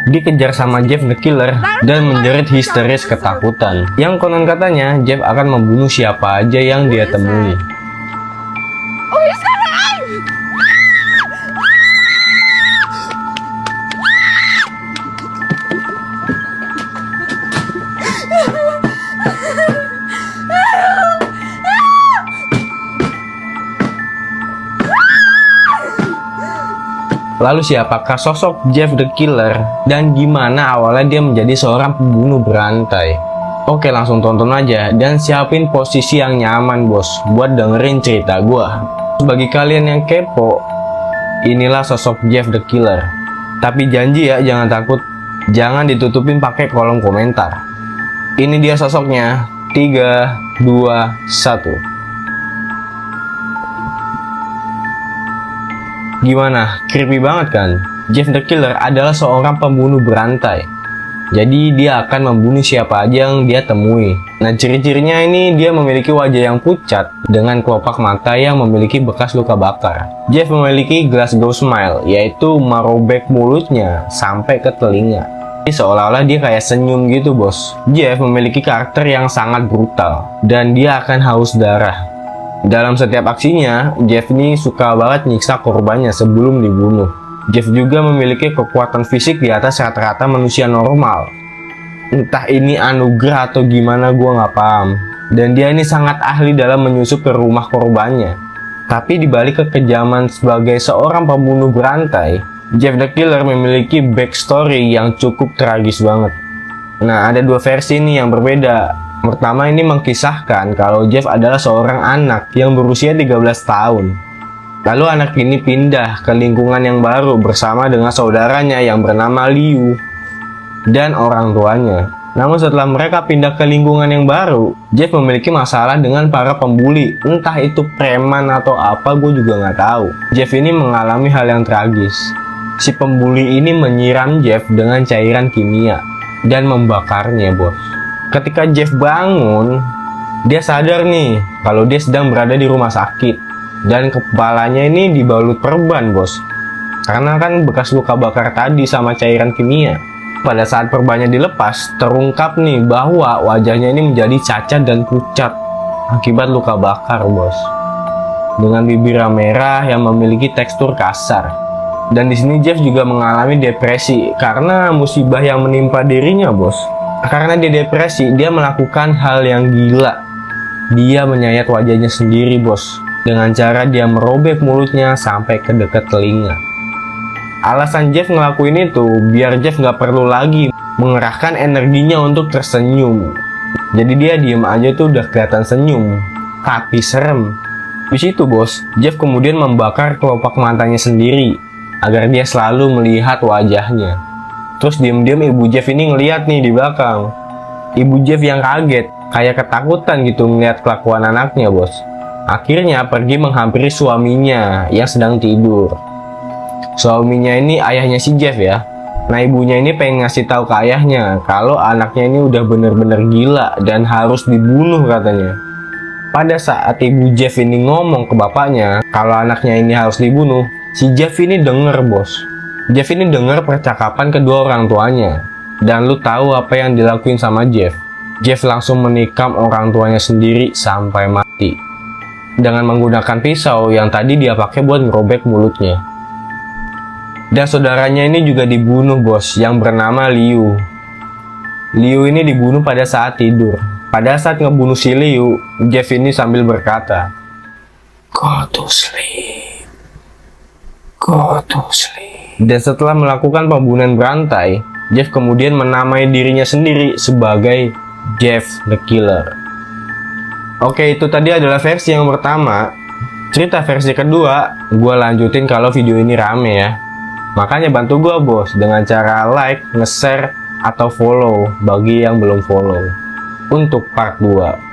dikejar sama Jeff the Killer dan menjerit histeris ketakutan. Yang konon katanya Jeff akan membunuh siapa aja yang dia temui. Lalu siapakah sosok Jeff the Killer dan gimana awalnya dia menjadi seorang pembunuh berantai? Oke, langsung tonton aja dan siapin posisi yang nyaman bos buat dengerin cerita gua. Bagi kalian yang kepo, inilah sosok Jeff the Killer. Tapi janji ya, jangan takut, jangan ditutupin pakai kolom komentar. Ini dia sosoknya. 3, 2, 1. Gimana? Creepy banget kan? Jeff the Killer adalah seorang pembunuh berantai. Jadi dia akan membunuh siapa aja yang dia temui. Nah, ciri-cirinya ini dia memiliki wajah yang pucat dengan kelopak mata yang memiliki bekas luka bakar. Jeff memiliki Glasgow smile, yaitu merobek mulutnya sampai ke telinga. Seolah-olah dia kayak senyum gitu bos. Jeff memiliki karakter yang sangat brutal dan dia akan haus darah. Dalam setiap aksinya, Jeff ini suka banget nyiksa korbannya sebelum dibunuh. Jeff juga memiliki kekuatan fisik di atas rata-rata manusia normal. Entah ini anugerah atau gimana gua nggak paham. Dan dia ini sangat ahli dalam menyusup ke rumah korbannya. Tapi dibalik kekejaman sebagai seorang pembunuh berantai, Jeff the Killer memiliki backstory yang cukup tragis banget. Nah, ada dua versi nih yang berbeda. Pertama ini mengkisahkan kalau Jeff adalah seorang anak yang berusia 13 tahun. Lalu anak ini pindah ke lingkungan yang baru bersama dengan saudaranya yang bernama Liu dan orang tuanya. Namun setelah mereka pindah ke lingkungan yang baru, Jeff memiliki masalah dengan para pembuli. Entah itu preman atau apa, gue juga nggak tahu. Jeff ini mengalami hal yang tragis. Si pembuli ini menyiram Jeff dengan cairan kimia dan membakarnya bos. Ketika Jeff bangun, dia sadar nih kalau dia sedang berada di rumah sakit dan kepalanya ini dibalut perban bos, karena kan bekas luka bakar tadi sama cairan kimia. Pada saat perbannya dilepas, terungkap nih bahwa wajahnya ini menjadi cacat dan pucat akibat luka bakar bos, dengan bibir merah yang memiliki tekstur kasar. Dan di sini Jeff juga mengalami depresi karena musibah yang menimpa dirinya bos. Karena dia depresi, dia melakukan hal yang gila. Dia menyayat wajahnya sendiri bos, dengan cara dia merobek mulutnya sampai ke dekat telinga. Alasan Jeff ngelakuin itu biar Jeff nggak perlu lagi mengerahkan energinya untuk tersenyum. Jadi dia diem aja tuh udah kelihatan senyum, tapi serem. Di situ bos, Jeff kemudian membakar kelopak matanya sendiri agar dia selalu melihat wajahnya. Terus diam-diam ibu Jeff ini ngeliat nih di belakang. Ibu Jeff yang kaget, kayak ketakutan gitu ngeliat kelakuan anaknya bos. Akhirnya pergi menghampiri suaminya yang sedang tidur. Suaminya ini ayahnya si Jeff ya. Nah, ibunya ini pengen ngasih tahu ke ayahnya kalau anaknya ini udah bener-bener gila dan harus dibunuh katanya. Pada saat ibu Jeff ini ngomong ke bapaknya kalau anaknya ini harus dibunuh, si Jeff ini denger bos. Jeff ini dengar percakapan kedua orang tuanya. Dan lu tahu apa yang dilakuin sama Jeff? Jeff langsung menikam orang tuanya sendiri sampai mati dengan menggunakan pisau yang tadi dia pakai buat ngerobek mulutnya. Dan saudaranya ini juga dibunuh bos, yang bernama Liu. Liu ini dibunuh pada saat tidur. Pada saat ngebunuh si Liu, Jeff ini sambil berkata, "Go to sleep, go to sleep." Dan setelah melakukan pembunuhan berantai, Jeff kemudian menamai dirinya sendiri sebagai Jeff the Killer. Oke, itu tadi adalah versi yang pertama. Cerita versi kedua, gue lanjutin kalau video ini rame ya. Makanya bantu gue bos dengan cara like, nge-share, atau follow bagi yang belum follow. Untuk part 2.